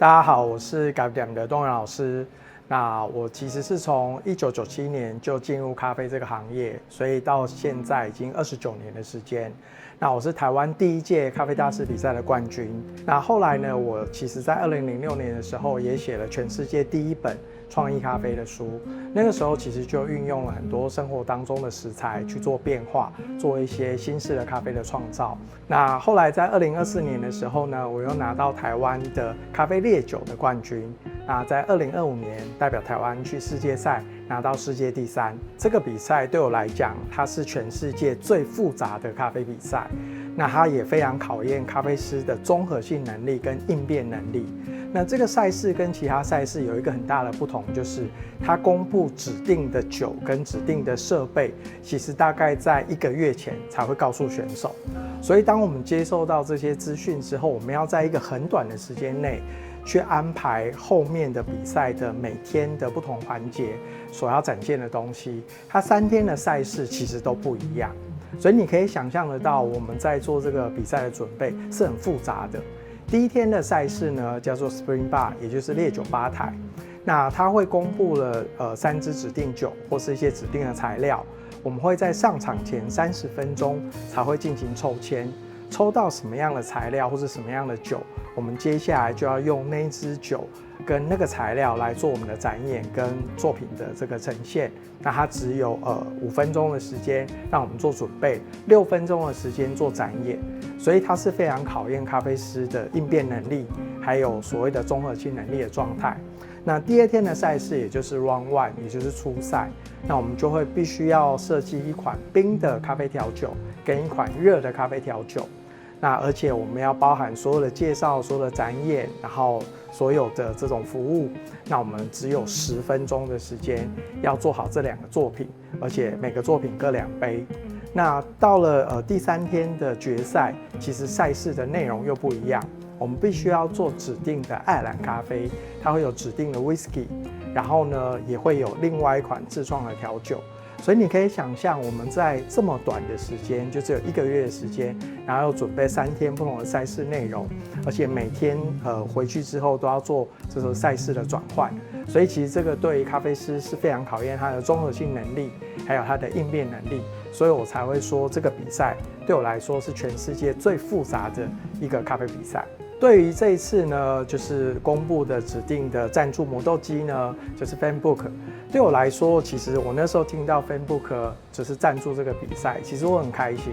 大家好，我是改良的东元老师。那我其实是从1997年就进入咖啡这个行业，所以到现在已经29年的时间。那我是台湾第一届咖啡大师比赛的冠军。那后来呢，我其实在2006年的时候也写了全世界第一本创意咖啡的书。那个时候其实就运用了很多生活当中的食材去做变化，做一些新式的咖啡的创造。那后来在2024年的时候呢，我又拿到台湾的咖啡烈酒的冠军。那在2025年代表台湾去世界赛拿到世界第3。这个比赛对我来讲，它是全世界最复杂的咖啡比赛。那它也非常考验咖啡师的综合性能力跟应变能力。那这个赛事跟其他赛事有一个很大的不同，就是它公布指定的酒跟指定的设备，其实大概在1个月前才会告诉选手。所以当我们接受到这些资讯之后，我们要在一个很短的时间内去安排后面的比赛的每天的不同环节所要展现的东西。它3天的赛事其实都不一样，所以你可以想象得到我们在做这个比赛的准备是很复杂的。第一天的赛事呢，叫做 Spring Bar， 也就是烈酒吧台。那它会公布了3支指定酒或是一些指定的材料，我们会在上场前30分钟才会进行抽签，抽到什么样的材料或是什么样的酒，我们接下来就要用那一支酒跟那个材料来做我们的展演跟作品的这个呈现。那它只有5分钟的时间让我们做准备，6分钟的时间做展演，所以它是非常考验咖啡师的应变能力，还有所谓的综合性能力的状态。那第2天的赛事也就是 Round 1， 也就是初赛，那我们就会必须要设计一款冰的咖啡调酒跟一款热的咖啡调酒。那而且我们要包含所有的介绍、所有的展演，然后所有的这种服务。那我们只有10分钟的时间要做好这2个作品，而且每个作品各2杯。那到了第3天的决赛，其实赛事的内容又不一样。我们必须要做指定的爱尔兰咖啡，它会有指定的 whisky， 然后呢也会有另外一款自创的调酒。所以你可以想象，我们在这么短的时间，就只有1个月的时间，然后要准备3天不同的赛事内容，而且每天回去之后都要做这种赛事的转换。所以其实这个对于咖啡师是非常考验他的综合性能力，还有他的应变能力。所以我才会说，这个比赛对我来说是全世界最复杂的一个咖啡比赛。对于这一次呢，就是公布的指定的赞助磨豆机呢，就是 Fanbook。对我来说，其实我那时候听到 Fanbook 就是赞助这个比赛，其实我很开心，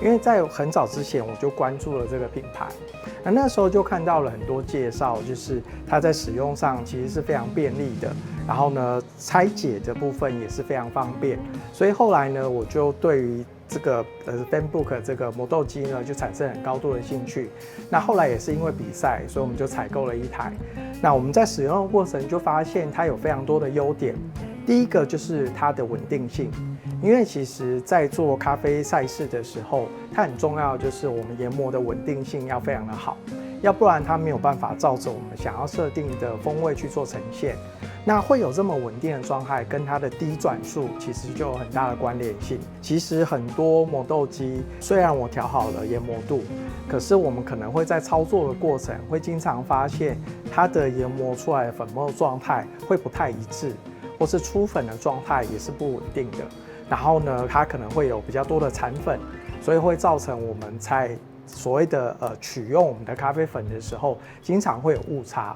因为在很早之前我就关注了这个品牌。那时候就看到了很多介绍，就是它在使用上其实是非常便利的，然后呢，拆解的部分也是非常方便。所以后来呢，我就对于这个Fanbook 这个磨豆机呢，就产生很高度的兴趣。那后来也是因为比赛，所以我们就采购了1台。那我们在使用的过程就发现它有非常多的优点。第一个就是它的稳定性，因为其实在做咖啡赛事的时候，它很重要就是我们研磨的稳定性要非常的好，要不然它没有办法照着我们想要设定的风味去做呈现。那会有这么稳定的状态，跟它的低转速其实就有很大的关联性。其实很多磨豆机虽然我调好了研磨度，可是我们可能会在操作的过程会经常发现它的研磨出来的粉末状态会不太一致，或是出粉的状态也是不稳定的。然后呢，它可能会有比较多的残粉，所以会造成我们在所谓的取用我们的咖啡粉的时候，经常会有误差。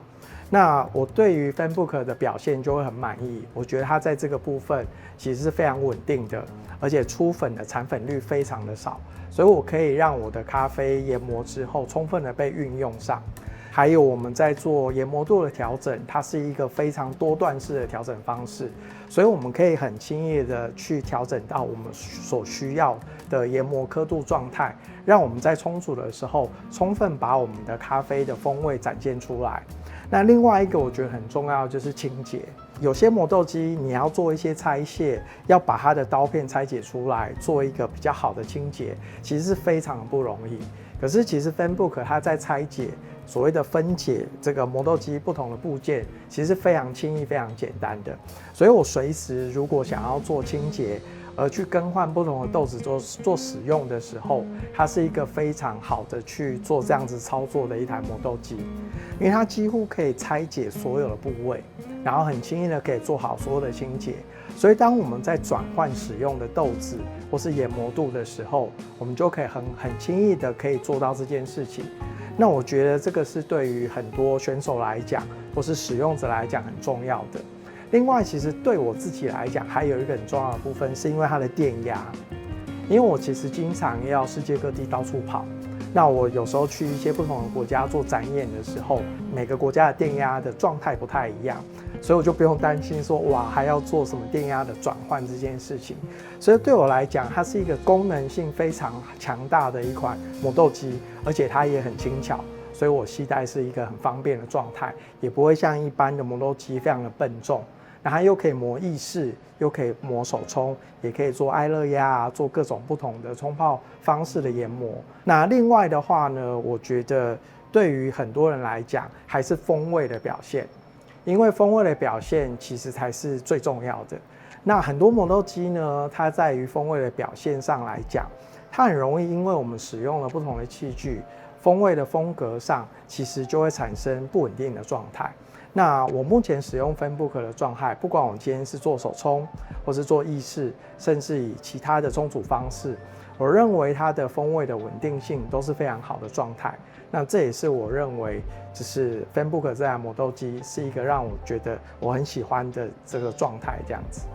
那我对于 Fanbook 的表现就会很满意，我觉得它在这个部分其实是非常稳定的，而且出粉的残粉率非常的少，所以我可以让我的咖啡研磨之后充分的被运用上。还有我们在做研磨度的调整，它是一个非常多段式的调整方式，所以我们可以很轻易的去调整到我们所需要的研磨刻度状态，让我们在冲煮的时候充分把我们的咖啡的风味展现出来。那另外一个我觉得很重要就是清洁，有些磨豆机你要做一些拆卸，要把它的刀片拆解出来，做一个比较好的清洁，其实是非常不容易。可是其实 Fanbook 它在拆解所谓的分解这个磨豆机不同的部件，其实非常轻易、非常简单的。所以我随时如果想要做清洁，而去更换不同的豆子做使用的时候，它是一个非常好的去做这样子操作的一台磨豆机，因为它几乎可以拆解所有的部位，然后很轻易的可以做好所有的清洁。所以当我们在转换使用的豆子或是研磨度的时候，我们就可以很轻易的可以做到这件事情。那我觉得这个是对于很多选手来讲，或是使用者来讲很重要的。另外，其实对我自己来讲，还有一个很重要的部分，是因为它的电压。因为我其实经常要世界各地到处跑，那我有时候去一些不同的国家做展演的时候，每个国家的电压的状态不太一样，所以我就不用担心说哇还要做什么电压的转换这件事情。所以对我来讲，它是一个功能性非常强大的一款磨豆机，而且它也很轻巧。所以我携带是一个很方便的状态，也不会像一般的磨豆机非常的笨重。那它又可以磨意式，又可以磨手冲，也可以做爱乐压啊，做各种不同的冲泡方式的研磨。那另外的话呢，我觉得对于很多人来讲，还是风味的表现，因为风味的表现其实才是最重要的。那很多磨豆机呢，它在于风味的表现上来讲，它很容易因为我们使用了不同的器具，风味的风格上其实就会产生不稳定的状态。那我目前使用 Fanbook 的状态，不管我今天是做手冲，或是做意式，甚至以其他的冲煮方式，我认为它的风味的稳定性都是非常好的状态。那这也是我认为，就是 Fanbook 这台磨豆机是一个让我觉得我很喜欢的这个状态，这样子。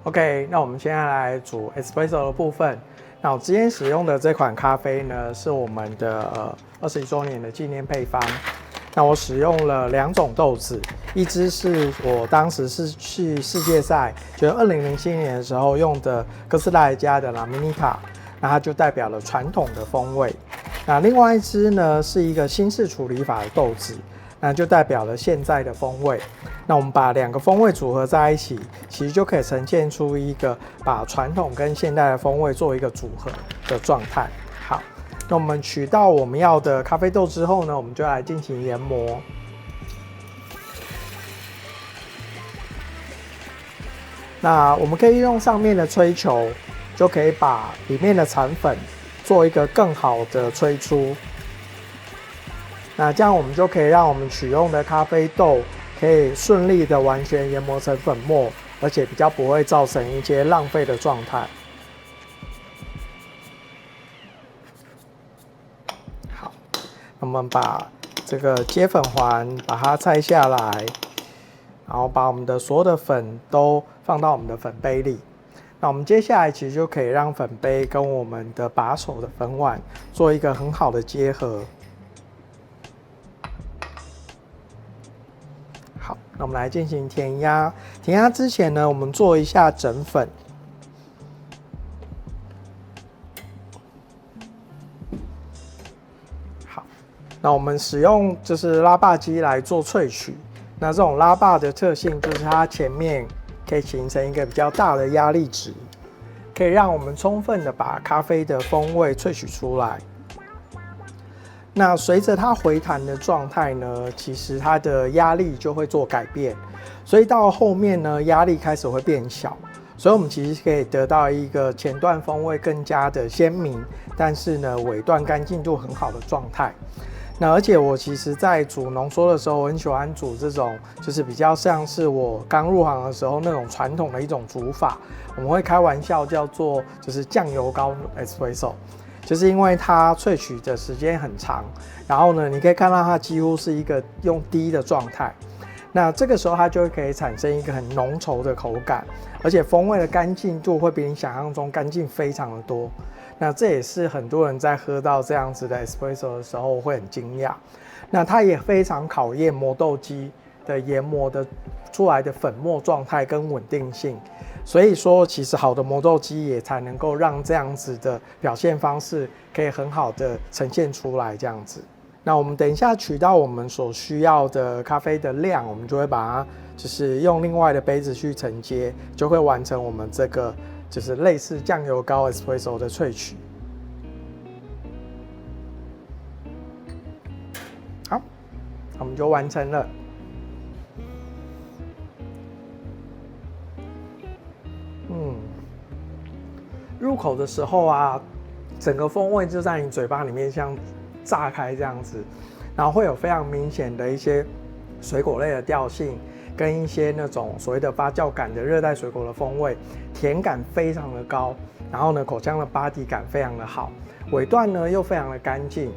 OK， 那我们现在来煮 Espresso 的部分。那我今天使用的这款咖啡呢，是我们的21周年的纪念配方。那我使用了2种豆子，一支是我当时是去世界赛，就是2007年的时候用的哥斯达黎加的拉米尼卡，那它就代表了传统的风味。那另外一支呢是一个新式处理法的豆子，那就代表了现在的风味。那我们把2个风味组合在一起，其实就可以呈现出一个把传统跟现代的风味做一个组合的状态。好。那我们取到我们要的咖啡豆之后呢，我们就来进行研磨。那我们可以用上面的吹球，就可以把里面的残粉做一个更好的吹出。那这样我们就可以让我们取用的咖啡豆可以顺利的完全研磨成粉末，而且比较不会造成一些浪费的状态。我们把这个接粉环把它拆下来，然后把我们的所有的粉都放到我们的粉杯里。那我们接下来其实就可以让粉杯跟我们的把手的粉碗做一个很好的结合。好，那我们来进行填压。填压之前呢，我们做一下整粉。那我们使用就是拉霸机来做萃取，那这种拉霸的特性就是它前面可以形成一个比较大的压力值，可以让我们充分的把咖啡的风味萃取出来。那随着它回弹的状态呢，其实它的压力就会做改变，所以到后面呢，压力开始会变小，所以我们其实可以得到一个前段风味更加的鲜明，但是呢，尾段干净度很好的状态。那而且我其实在煮浓缩的时候，我很喜欢煮这种，就是比较像是我刚入行的时候那种传统的一种煮法。我们会开玩笑叫做就是酱油膏 espresso， 就是因为它萃取的时间很长，然后呢，你可以看到它几乎是一个用滴的状态。那这个时候它就可以产生一个很浓稠的口感，而且风味的干净度会比你想象中干净非常的多。那这也是很多人在喝到这样子的 espresso 的时候会很惊讶。那它也非常考验磨豆机的研磨的出来的粉末状态跟稳定性。所以说，其实好的磨豆机也才能够让这样子的表现方式可以很好的呈现出来这样子。那我们等一下取到我们所需要的咖啡的量，我们就会把它就是用另外的杯子去承接，就会完成我们这个就是类似酱油膏 espresso 的萃取。好，我们就完成了。口的时候啊，整个风味就在你嘴巴里面像炸开这样子，然后会有非常明显的一些水果类的调性，跟一些那种所谓的发酵感的热带水果的风味，甜感非常的高，然后呢口腔的 body 感非常的好，尾段呢又非常的干净。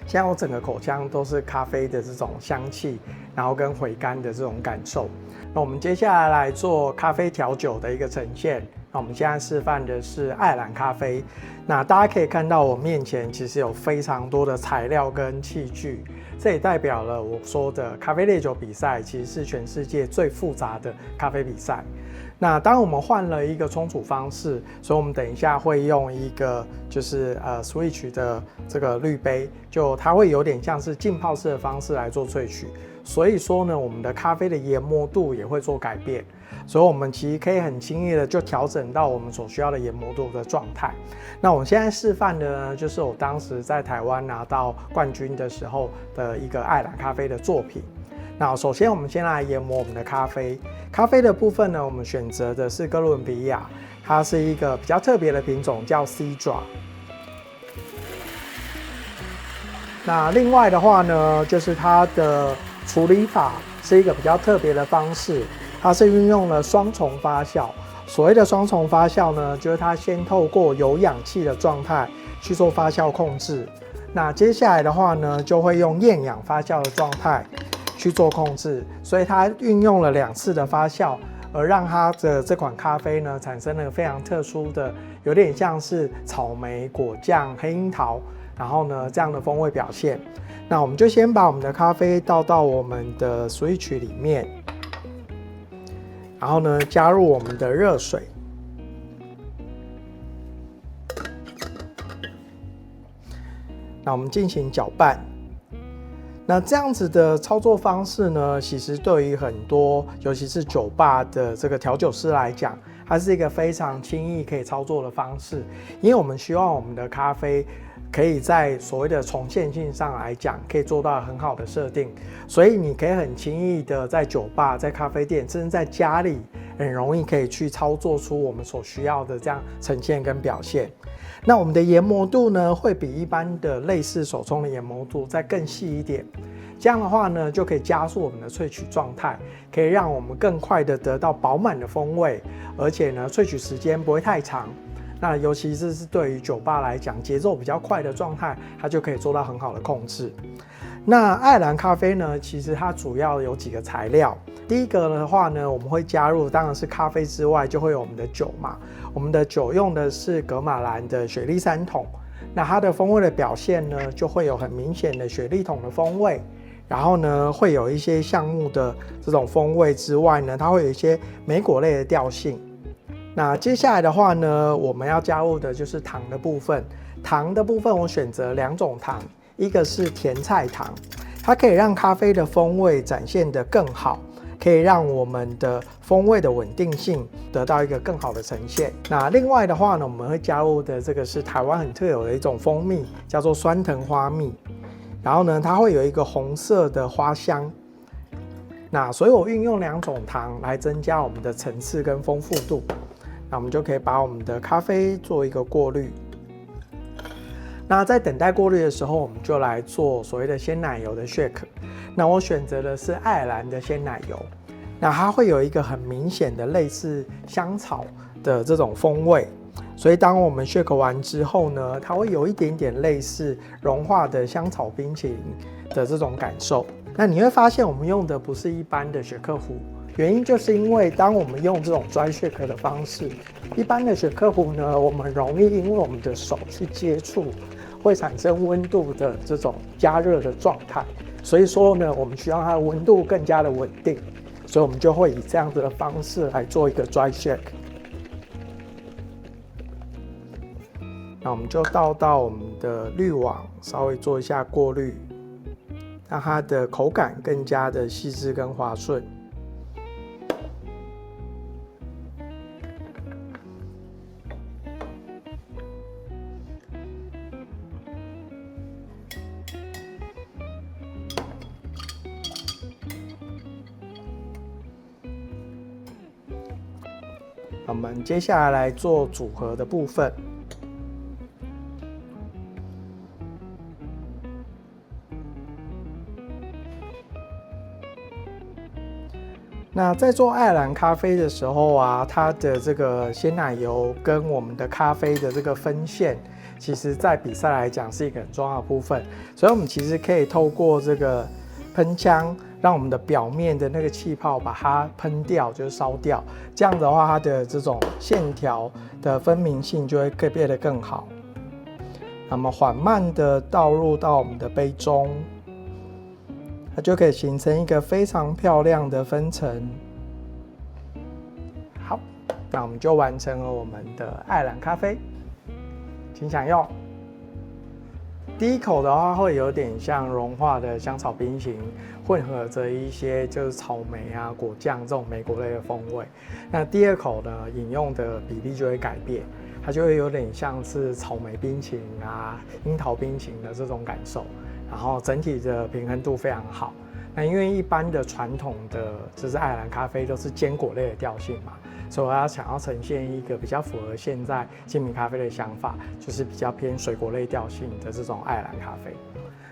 现在我整个口腔都是咖啡的这种香气，然后跟回甘的这种感受。那我们接下来做咖啡调酒的一个呈现。那我们现在示范的是爱尔兰咖啡。那大家可以看到我面前其实有非常多的材料跟器具，这也代表了我说的咖啡烈酒比赛其实是全世界最复杂的咖啡比赛。那当我们换了一个冲煮方式，所以我们等一下会用一个就是switch 的这个滤杯，就它会有点像是浸泡式的方式来做萃取。所以说呢，我们的咖啡的研磨度也会做改变，所以我们其实可以很轻易的就调整到我们所需要的研磨度的状态。那我现在示范的呢，就是我当时在台湾拿到冠军的时候的一个爱尔兰咖啡的作品。那首先我们先来研磨我们的咖啡。咖啡的部分呢，我们选择的是哥伦比亚，它是一个比较特别的品种，叫 Cedra。那另外的话呢，就是它的处理法是一个比较特别的方式，它是运用了双重发酵。所谓的双重发酵呢，就是它先透过有氧气的状态去做发酵控制，那接下来的话呢，就会用厌氧发酵的状态去做控制，所以它运用了2次的发酵，而让它的这款咖啡呢产生了非常特殊的，有点像是草莓、果酱、黑樱桃，然后呢这样的风味表现。那我们就先把我们的咖啡倒到我们的 switch 里面，然后呢加入我们的热水，那我们进行搅拌。那这样子的操作方式呢，其实对于很多尤其是酒吧的这个调酒师来讲，它是一个非常轻易可以操作的方式，因为我们希望我们的咖啡可以在所谓的重现性上来讲，可以做到很好的设定，所以你可以很轻易的在酒吧、在咖啡店，甚至在家里，很容易可以去操作出我们所需要的这样呈现跟表现。那我们的研磨度呢，会比一般的类似手冲的研磨度再更细一点。这样的话呢，就可以加速我们的萃取状态，可以让我们更快的得到饱满的风味，而且呢，萃取时间不会太长。那尤其是对于酒吧来讲，节奏比较快的状态，它就可以做到很好的控制。那爱尔兰咖啡呢，其实它主要有几个材料。第一个的话呢，我们会加入，当然是咖啡之外，就会有我们的酒嘛。我们的酒用的是格马兰的雪莉3桶，那它的风味的表现呢，就会有很明显的雪莉桶的风味，然后呢，会有一些橡木的这种风味之外呢，它会有一些莓果类的调性。那接下来的话呢，我们要加入的就是糖的部分。糖的部分我选择2种糖，一个是甜菜糖，它可以让咖啡的风味展现得更好，可以让我们的风味的稳定性得到一个更好的呈现。那另外的话呢，我们会加入的这个是台湾很特有的一种蜂蜜，叫做酸藤花蜜。然后呢，它会有一个红色的花香。那所以我运用2种糖来增加我们的层次跟丰富度。那我们就可以把我们的咖啡做一个过滤。那在等待过滤的时候，我们就来做所谓的鲜奶油的 shake。那我选择的是爱尔兰的鲜奶油，那它会有一个很明显的类似香草的这种风味，所以当我们 shake 完之后呢，它会有一点点类似融化的香草冰淇淋的这种感受。那你会发现我们用的不是一般的雪克壶，原因就是因为当我们用这种 dry shake 的方式，一般的雪克壶呢，我们容易因为我们的手去接触，会产生温度的这种加热的状态，所以说呢，我们需要它的温度更加的稳定，所以我们就会以这样子的方式来做一个 dry shake。那我们就倒到我们的滤网，稍微做一下过滤，让它的口感更加的细致跟滑顺。我们接下来做组合的部分。那在做爱尔兰咖啡的时候啊，它的这个鲜奶油跟我们的咖啡的这个分线，其实在比赛来讲是一个很重要的部分。所以我们其实可以透过这个喷枪，让我们的表面的那个气泡把它喷掉，就是烧掉。这样的话，它的这种线条的分明性就会变得更好。那么缓慢的倒入到我们的杯中。它就可以形成一个非常漂亮的分层。好，那我们就完成了我们的爱尔兰咖啡，请享用。第一口的话会有点像融化的香草冰淇淋，混合着一些就是草莓啊、果酱这种莓果类的风味。那第二口呢，饮用的比例就会改变，它就会有点像是草莓冰淇淋啊、樱桃冰淇淋的这种感受。然后整体的平衡度非常好。那因为一般的传统的就是爱尔兰咖啡都是坚果类的调性嘛，所以我想要呈现一个比较符合现在精品咖啡的想法，就是比较偏水果类调性的这种爱尔兰咖啡。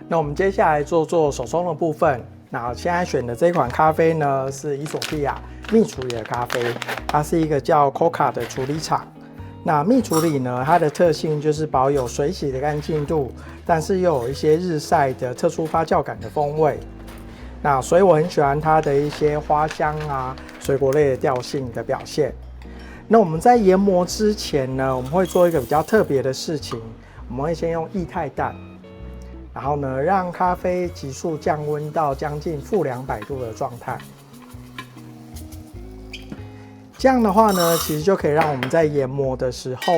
那我们接下来做手冲的部分。那现在选的这款咖啡呢，是伊索比亚蜜处理的咖啡，它是一个叫 Coca 的处理厂。那蜜处理呢，它的特性就是保有水洗的干净度，但是又有一些日晒的特殊发酵感的风味。那所以我很喜欢它的一些花香啊、水果类的调性的表现。那我们在研磨之前呢，我们会做一个比较特别的事情，我们会先用液态氮，然后呢让咖啡急速降温到将近-200度的状态。这样的话呢，其实就可以让我们在研磨的时候，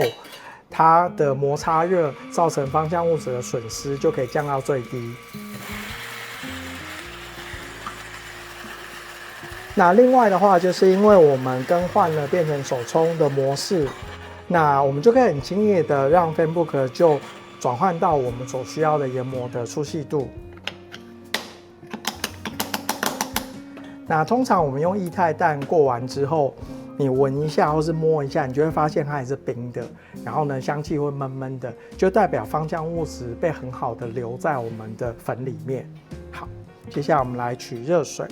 它的摩擦热造成芳香物质的损失就可以降到最低。那另外的话，就是因为我们更换了变成手冲的模式，那我们就可以很轻易的让 Fanbook 就转换到我们所需要的研磨的粗细度。那通常我们用液态氮过完之后，你闻一下或是摸一下，你就会发现它还是冰的，然后呢香气会闷闷的，就代表芳香物质被很好的留在我们的粉里面。好，接下来我们来取热水。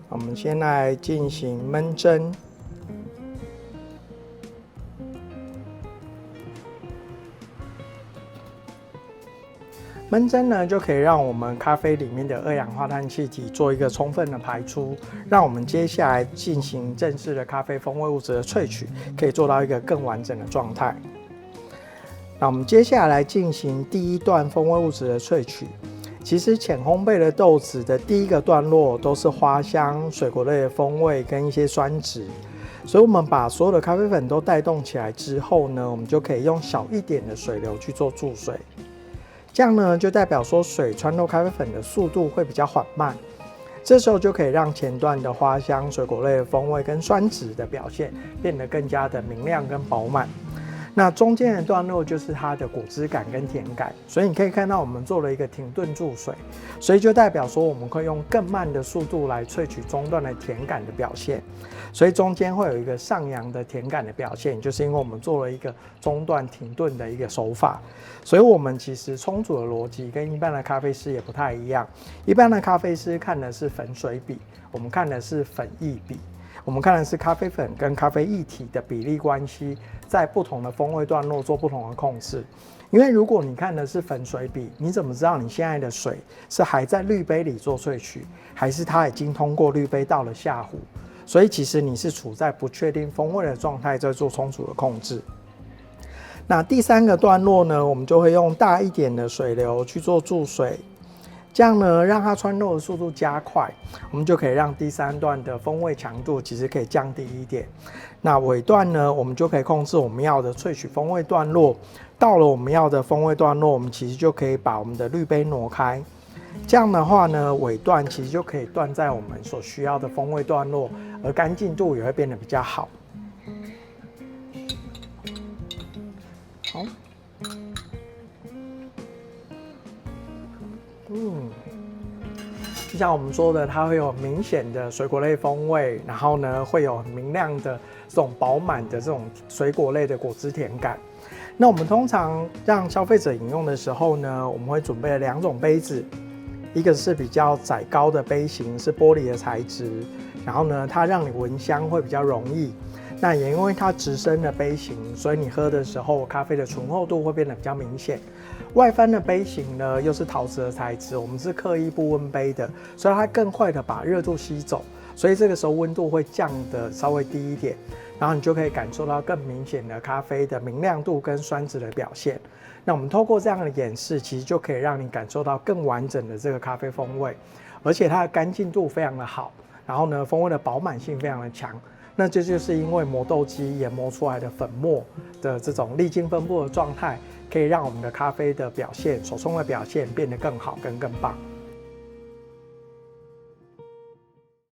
我们先来进行焖蒸。焖蒸呢，就可以让我们咖啡里面的二氧化碳气体做一个充分的排出，让我们接下来进行正式的咖啡风味物质的萃取，可以做到一个更完整的状态。那我们接下来进行第一段风味物质的萃取。其实浅烘焙的豆子的第一个段落都是花香、水果类的风味跟一些酸质，所以我们把所有的咖啡粉都带动起来之后呢，我们就可以用小一点的水流去做注水，这样呢就代表说水穿透咖啡粉的速度会比较缓慢，这时候就可以让前段的花香、水果类的风味跟酸质的表现变得更加的明亮跟饱满。那中间的段落就是它的果汁感跟甜感，所以你可以看到我们做了一个停顿注水，所以就代表说我们会用更慢的速度来萃取中段的甜感的表现，所以中间会有一个上扬的甜感的表现，就是因为我们做了一个中段停顿的一个手法。所以我们其实冲煮的逻辑跟一般的咖啡师也不太一样，一般的咖啡师看的是粉水比，我们看的是粉液比。我们看的是咖啡粉跟咖啡液体的比例关系，在不同的风味段落做不同的控制。因为如果你看的是粉水比，你怎么知道你现在的水是还在滤杯里做萃取，还是它已经通过滤杯到了下壶？所以其实你是处在不确定风味的状态，在做冲煮的控制。那第三个段落呢，我们就会用大一点的水流去做注水。这样呢，让它穿透的速度加快，我们就可以让第三段的风味强度其实可以降低一点。那尾段呢，我们就可以控制我们要的萃取风味段落。到了我们要的风味段落，我们其实就可以把我们的滤杯挪开。这样的话呢，尾段其实就可以断在我们所需要的风味段落，而干净度也会变得比较好。好，就像我们说的，它会有明显的水果类风味，然后呢会有明亮的这种饱满的这种水果类的果汁甜感。那我们通常让消费者饮用的时候呢，我们会准备2种杯子，一个是比较窄高的杯型，是玻璃的材质，然后呢它让你闻香会比较容易。那也因为它直身的杯型，所以你喝的时候咖啡的醇厚度会变得比较明显。外翻的杯型呢又是陶瓷的材质，我们是刻意不温杯的，所以它更快的把热度吸走，所以这个时候温度会降得稍微低一点，然后你就可以感受到更明显的咖啡的明亮度跟酸质的表现。那我们透过这样的演示，其实就可以让你感受到更完整的这个咖啡风味，而且它的干净度非常的好，然后呢风味的饱满性非常的强。那这就是因为磨豆机研磨出来的粉末的这种粒径分布的状态，可以让我们的咖啡的表现、手冲的表现变得更好跟更棒。